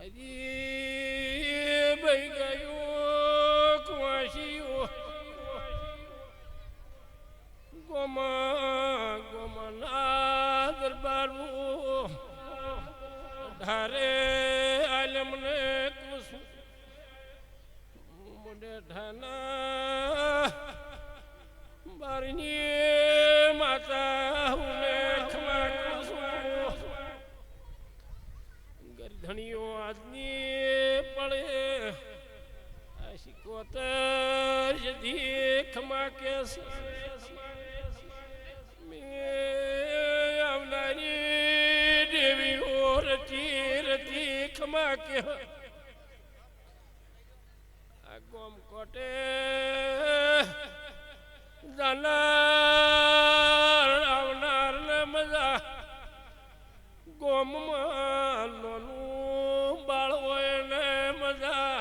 મારી ભાઈ ગયો કુવાસીઓ ગોમના દરબારું ધારે આલમને કુસું મોડે ઠાના બારની માતા હુને ખમા કુસું ગરધણીઓ આજની પડે આશી કોતર જધી ખમા કે આવનારી દેવીઓ રતી રતી ખમા કે આ ગોમ કોટે જાનાર આવનાર ને મજા ગોમમાં લોનું બાળ હોય ને મજા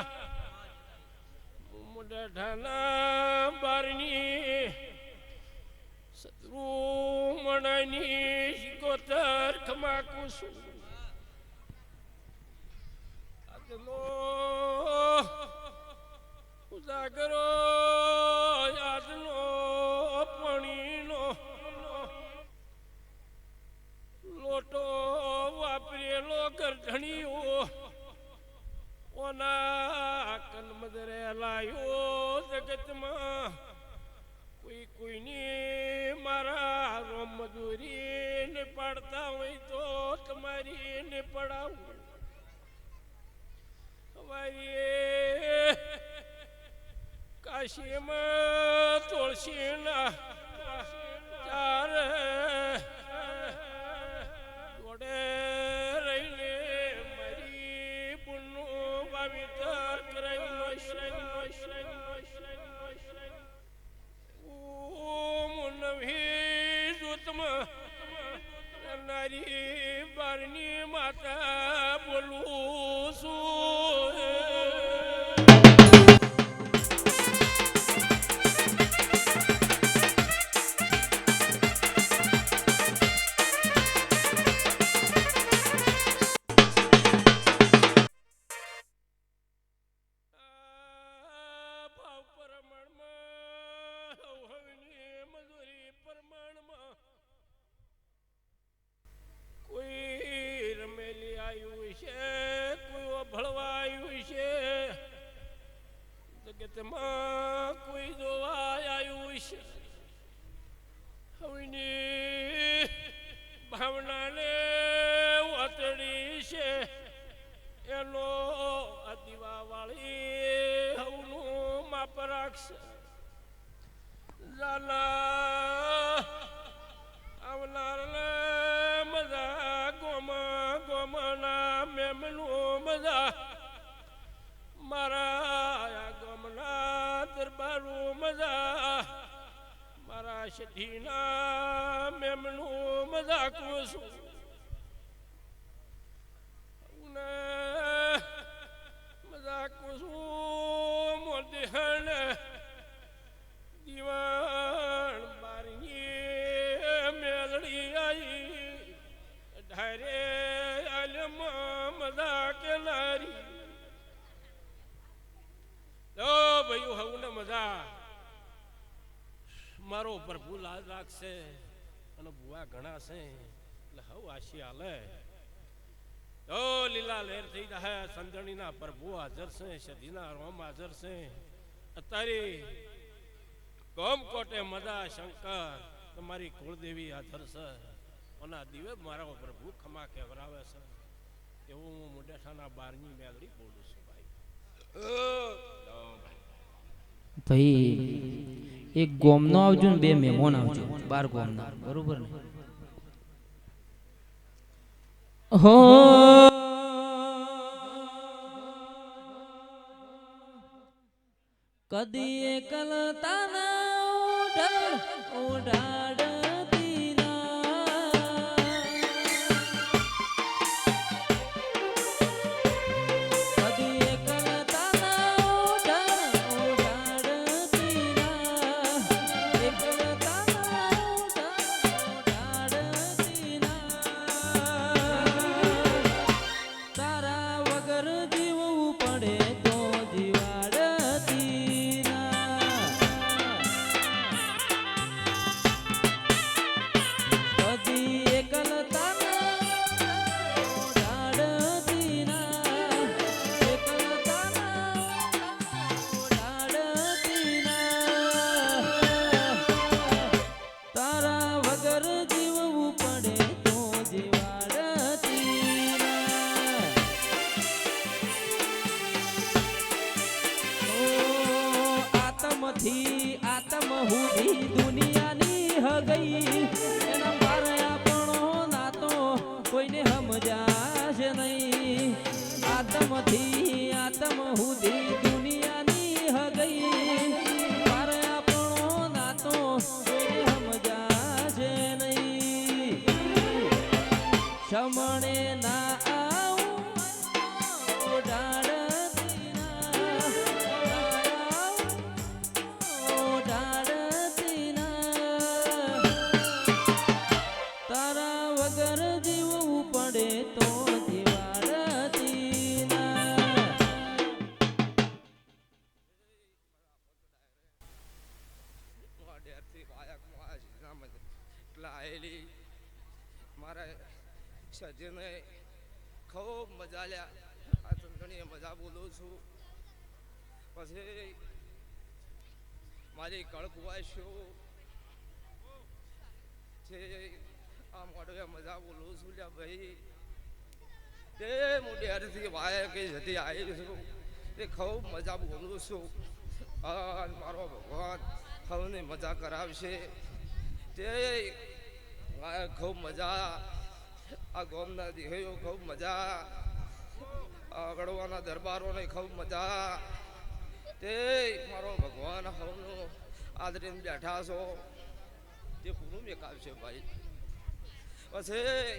મોટા ઠાના બારની શત્રુ મણાની શિકોતર ખમાકું છું આજનો ઉજાગરો આજનો પાણીનો લોટો વાપરેલો ગરધણીઓ ઓના કલમદરે લાયો જગતમાં કોઈ કોઈની મારા રોમ મજૂરી ને પાડતા હોય તો તમારી ને પડાવું અમારી કાશીમાં તુલસીના ચાર જોડે રહીને મારી પુણ્યનું વાવેતર કરાયેલો નવી દૂતમાં નારી બારની માતા બોલું છું કોઈ રમેલી આવ્યું છે કોઈ ભળવાયું છે જગતમાં કોઈ જોવા આવ્યું છે હવેની ભાવનાને વાતડી છે એનો આ દીવાવાળી હવનું માપ રાખશે જાના આવનારને મજા ગોમના મેમનું મજા મારા ગોમના દરબારું મજા મારા શેઠીના મેમનું મજા કુસું મજા કુસું મોદિહણ દીવાણ બારની મેલડી આવી ધારે આલમાં મજા કે નારી લો ભાઈ હું ને મજા મારો પ્રભુ લાજ રાખશે અને ભુવા ઘણા છે એટલે હવ આશી હાલે તો લીલા લહેર થઈ જાય સંજણીના પ્રભુ હાજર છે સદીના રોમ હાજર છે અત્યારે ગોમ કોટે મજા શંકર તમારી કુળદેવી હાજર છે અને આ દિવસ મારા પ્રભુ ખમા કેવરાવે છે એવું હું મુંડેઠાના 12મી મેલડી બોલું છું ભાઈ એક ગોમનો આવજો ને 2 મહેમાન આવજો 12 ગોમના બરોબર ને હો કદી એકલતા ના ઉડાડતી ના કદી એકલતા ના ઉડાડતી ના એકલતા ના ઉડાડતી ના તારા વગર આત્મથી આત્મ સુધી દુનિયાની હગઈ પર આપણો નાતો કોઈ સમજાશે નહીં શમણે ના આવું ડાળતી ના તારા વગર જીવવું પડે તો જીવાડતી ના મારા સજ્જને ખૂબ મજા લ્યા આ ચંદણીએ મજા બોલું છું પછી મારી કળકુવાશો છે આ મોઢે મજા બોલું છું લ્યા ભાઈ તે મોટી હરથી વાય કે જતી આવી છું તે ખૂબ મજા બોલું છું મારો ભગવાન સૌને મજા કરાવશે તે ખૂબ મજા આ ગોમના દીકરીઓ ખૂબ મજા ગળવાના દરબારોને ખૂબ મજા તે મારો ભગવાન હવનો આદરીને બેઠા છો તે પૂરું મેકાવશે ભાઈ પછી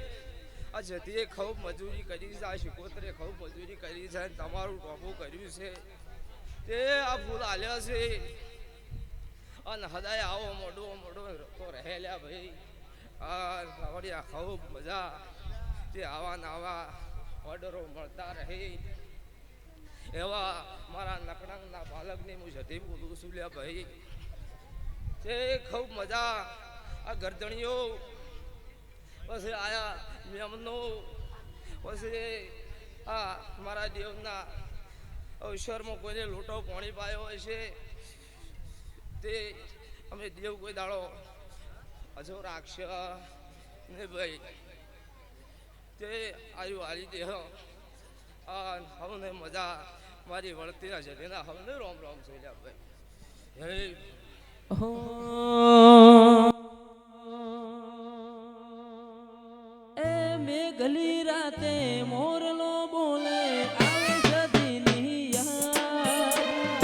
આ જતીએ ખૂબ મજૂરી કરી છે આ શિકોતરે ખૂબ મજૂરી કરી છે તમારું ટોપું કર્યું છે તે આ ફૂલ હાલ્યા છે અને હદાય આવો મોડો મોડો તો રહેલા ભાઈ આ ખૂબ મજા તે આવા નવા ઓર્ડરો મળતા રહે એવા મારા નકડાંગના બાળકને હું જતી બોલું છું લ્યા ભાઈ તે ખૂબ મજા આ ગરદણીઓ પછી આયા મેમનો પછી આ મારા દેવના અવસરમાં કોઈને લોટો પાણી પાયો હશે તે અમે દેવ કોઈ દાડો હજુ રાખશે ને ભાઈ તે આયુ હારી દેહ હવને મજા મારી વળતીના જરીના હવને રોમ રોમ જોઈ ભાઈ એ મેઘલી રાતે મોરલો બોલે આવે સદીની યાદ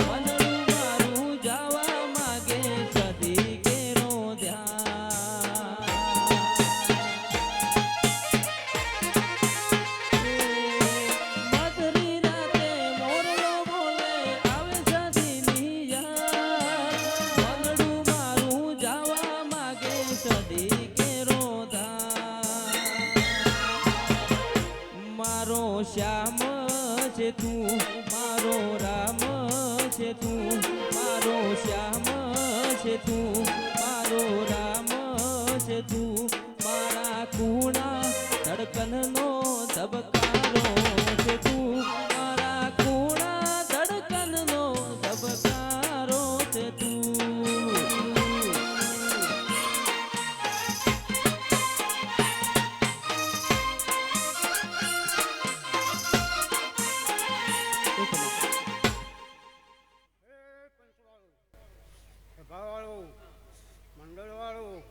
મનડું મારું જાવા માગે સદી કેરો ધ્યાન મધરી રાતે મોરલો બોલે આવે સદીની યાદ મનડું મારું જાવા માગે સદી કેરો મારો શ્યામ છે તું મારો રામ છે તું મારો શ્યામ છે તું મારો રામ છે તું મારા કુણા ધડકનનો ધબકારો છે તું મારા કુણા ધડકનનો ધબકારો છે તું સભાવાળું મંડળવાળું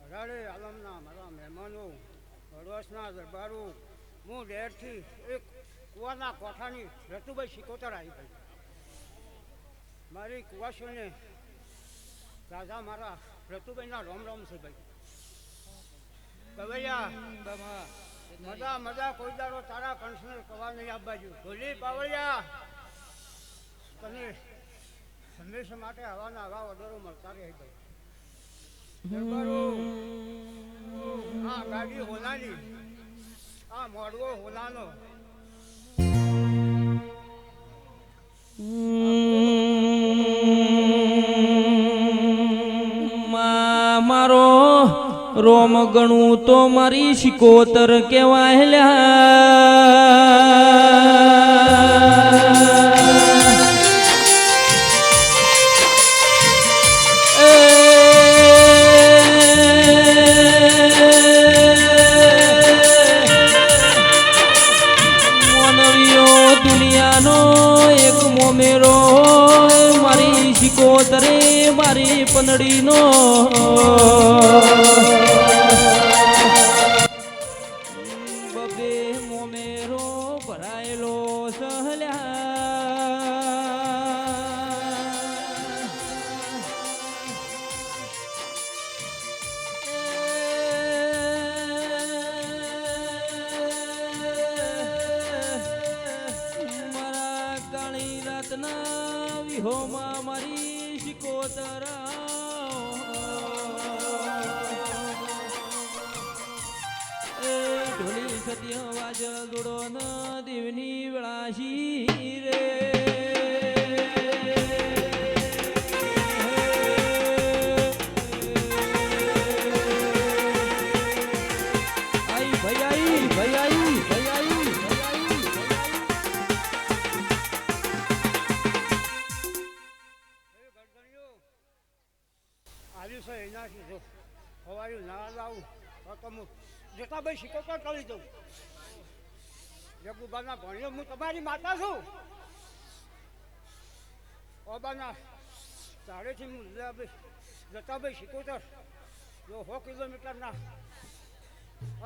અઢારે આલમના મારા મહેમાનો હળવસના દરબારો હું ડેરથી એક કુવાના કોઠાની રતુભાઈ શિકોતર આવી ભાઈ મારી કુવાસીઓને દાદા મારા રતુભાઈના રોમ રોમ છે ભાઈ કવૈયા મજા મજા કોઈ દાડો તારા કંસને કવા નહીં આપવા જોઈએ ભોલી પાવળિયા તને હંમેશા માટે હવાના હવા ઓર્ડરો મળતા રહે ભાઈ દરબારો આ ગાડી હોનાની આ મોડવો હોનાનો મારો રોમ ગણું તો મારી શિકોતર કેવાય દુનિયાનો એક મોમેરો મારી શિકોતરે મારી પનડીનો હોમાં મારી શિકોતર એ ઢોલી સત્ય વાજ દોડો ન દેવની વેળાશી રે આવ્યું છે એનાથી જો હવાયું ના લાવું તો હું જેટલા ભાઈ શીખો કરી દઉં જગુબાના ભણ્યો હું તમારી માતા છું ઓબાના ચારેથી હું જતાભાઈ શીખોતર જો 100 કિલોમીટરના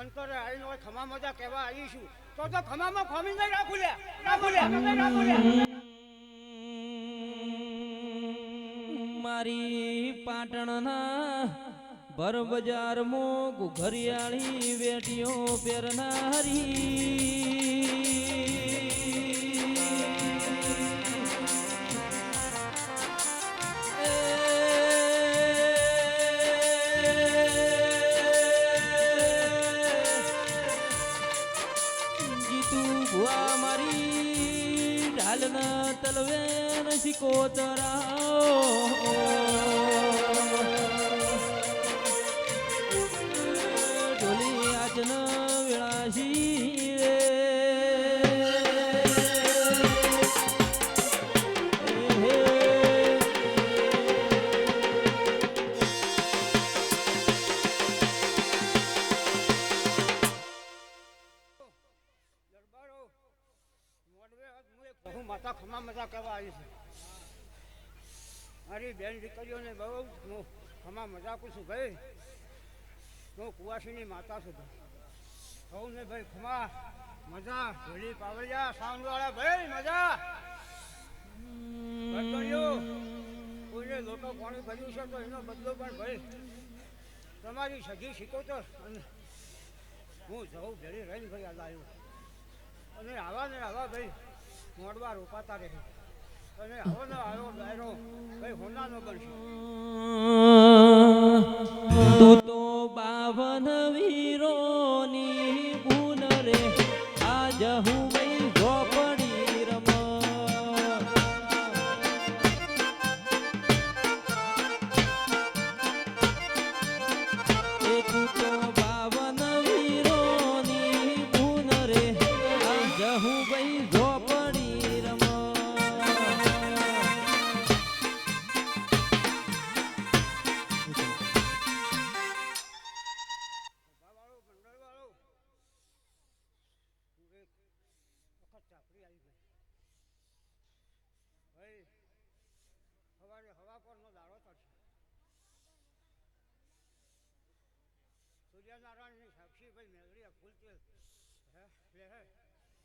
અંતરે આવીને હોય ખમા મજા કહેવા આવીશું તો ખમામાં ખમી નહીં રાખું લ્યા મારી પાટણના ભર બજારમાં ઘરિયાળી વેટીઓ પહેરનારી જીતુ ભુવા મારી ઢાલના તલવેન શિકોતરા ઢોલી આજન વિળાશી રે બહુ માતા ખમા મજા કહેવા આવી છે મારી બેન દીકરીઓને બહુ હું ખમા મજા કરું છું ભાઈ હું કુવાસીની માતા છું ભાઈ ને ભાઈ ખમા મજા ઢોલી પાવડિયા સાઉન્ડવાળા ભાઈ મજા કોઈને લોકો પાણી ભર્યું છે તો એનો બદલો પણ ભાઈ તમારી સગી શીખોતર અને હું જવું ભેળી રહીને ભાઈ આ લાવ્યો અને આવા ને આવા ભાઈ મોડવા રોપાતા રહે અને આવો ને આવ્યો ડાયરો ભાઈ હોનાનો બનશે તું તો 52 વીરોની બુન રે આજ હું ભાઈ ઝોપડી રમ એ તું તો 52 વીરોની બુન રે આજ હું ભાઈ ઝોપડી રમ ચાપડી આવી ગઈ ભાઈ સવારે હવા પરનો દાડો ચડશે સૂર્યનારાયણની સાક્ષી ભાઈ મેળવી ફૂલ તેલ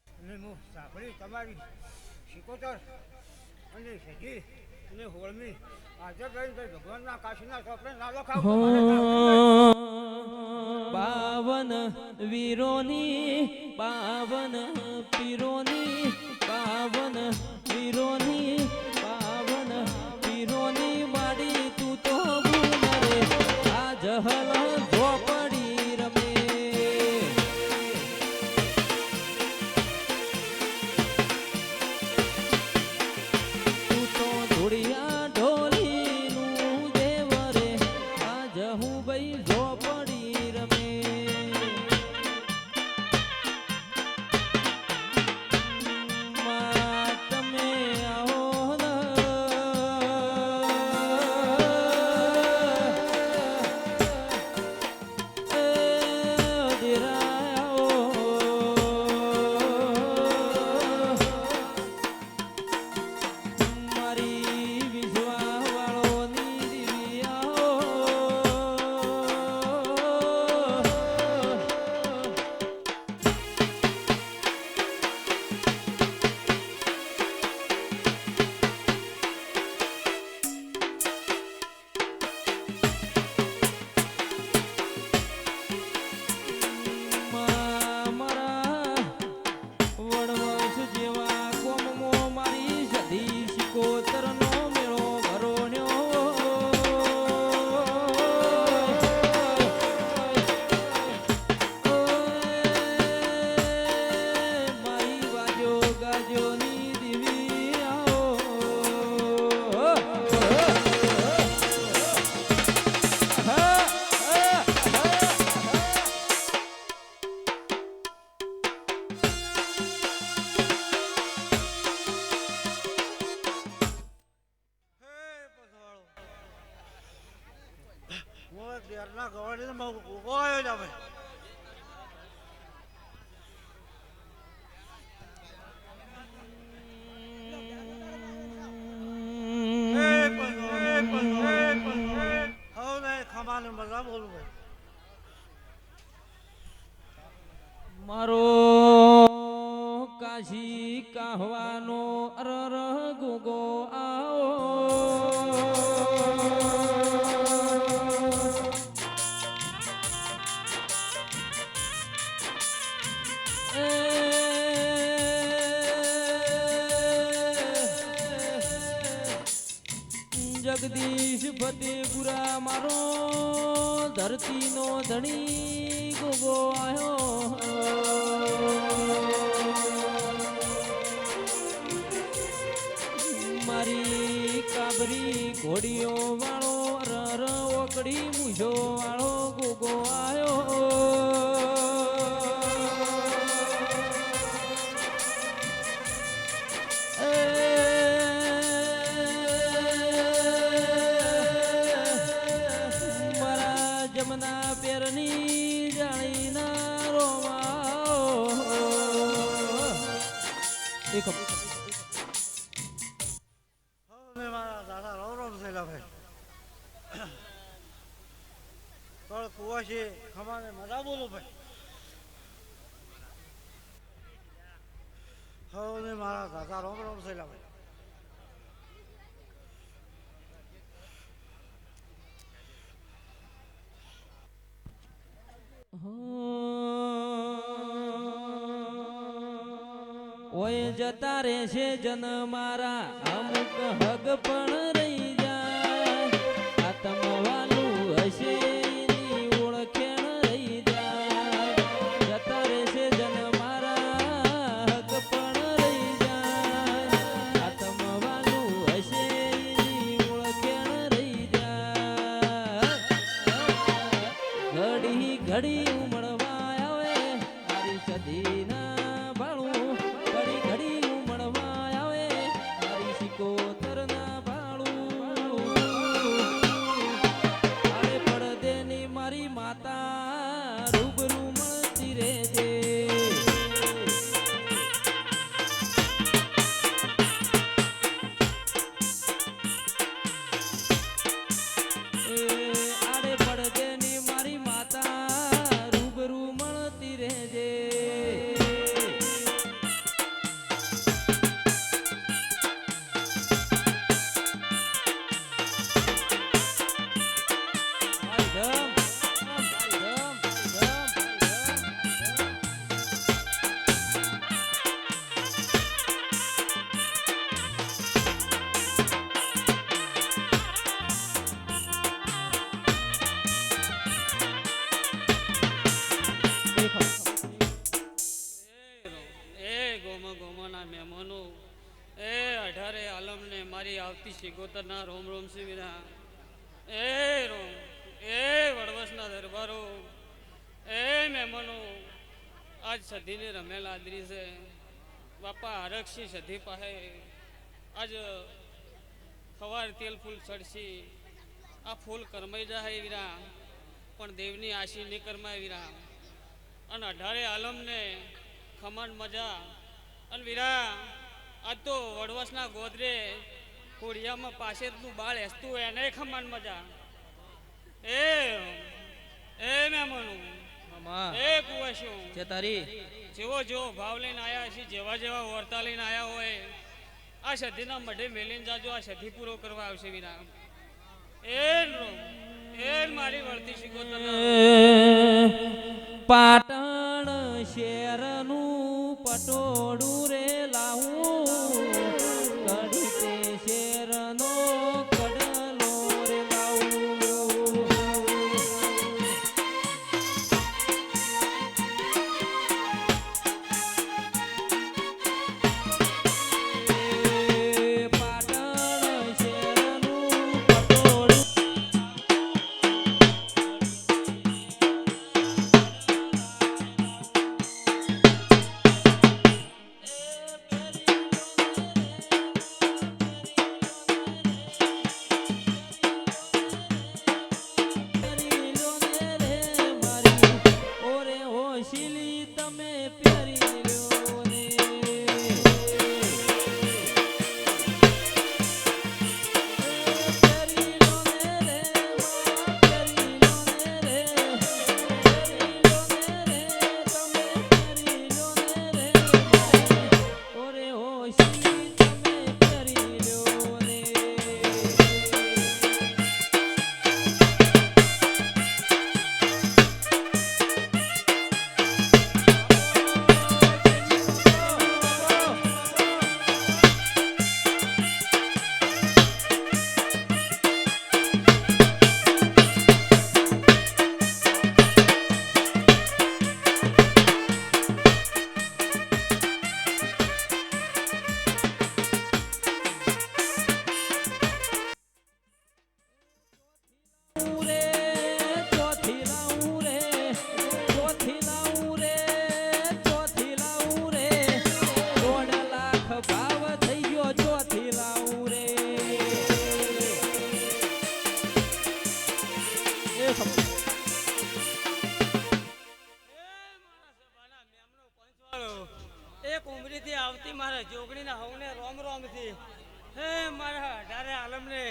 અને હું સાંભળી તમારી શીખોતર અને સજી અને હોળમી હાજર રહીને ભાઈ ભગવાનના કાશીના ચોપડે ના લખાવ 52 વીરોની 52 પીરોની 52 વીરોની 52 પીરોની માડી તું તો ભૂલ રે આ જહલ ઝોપડી રમે તું તો ધોળિયા ઢોલીનું દેવ રે આજ હું ભાઈ ઝોપડી રમે તમે આવો ન મારો કાશી કાહવાનો અરર ગુગો આવો જગદીશ ફતેપુરા મારો ધરતીનો ધણી ગોગો આયો મારી કાબરી ઘોડીઓ વાળો રર ઓકડી મૂછો વાળો ગોગો આયો જમના પેરની જાણીના રોમા મારા દાદા રોમ થયેલા ભાઈ કળ કુવાશી ખમાને મજા બોલો ભાઈ હવે મારા દાદા રોમ થયેલા ભાઈ ઓય જતા રહેશે જન મારા અમુક હગ પણ રહી જાય આત્મવાલું હશે એની ઓળખેણ રહી જાય જતા રહેશે જન મારા હગ પણ રહી જાય આત્મવાલું હશે એની ઓળખેણ રહી જાય ઘડી ઘડી ઉમળવા આવે મારી સદીના ભાળું ઘડી ઘડી ઉમળવા આવે મારી સિકોતરના ભાળું આડે પડદેની મારી માતા રૂબરૂ મળતી રહેજે આડે પડદેની મારી માતા રૂબરૂ મળતી રહેજે ગોમાના મહેમાનો એ 18 આલમને મારી આવતી શિકોતરના રોમ રોમ શિવિરા એ રોમ એ વડવસના દરબારો એ મહેમાનો આજ સધીને રમેલ આદરી છે બાપા હરક્ષી સધી પાસે આજ સવાર તેલ ફૂલ ચડશી આ ફૂલ કરમાઈ જાય વીરા પણ દેવની આશી નહીં કરમાય વીરા અને 18 આલમને ખમણ મજા અને વીરા આજ તો વડવસના ગોદરે કોડિયામાં પાસેનું બાળ હેસતું એને ખમણ મજા એ મહેમાનું એ કુવાશો છે તારી જેવો જેવો ભાવ લઈને આવ્યા છે જેવા જેવા વર્તા લઈને આવ્યા હોય આ સધીના મઢે મેલીને જાજો આ સધી પૂરો કરવા આવશે વીરા એ મારી વળતી શીખો પાટણ શેરનું પટોળું રે લાવું કડી તે શેરનો કડલો રે લાવું પાટણ શેરનું પટોળું ઉમરીથી આવતી મારા જોગણીના હવને રોમ રોમથી હે મારા અઢારે આલમને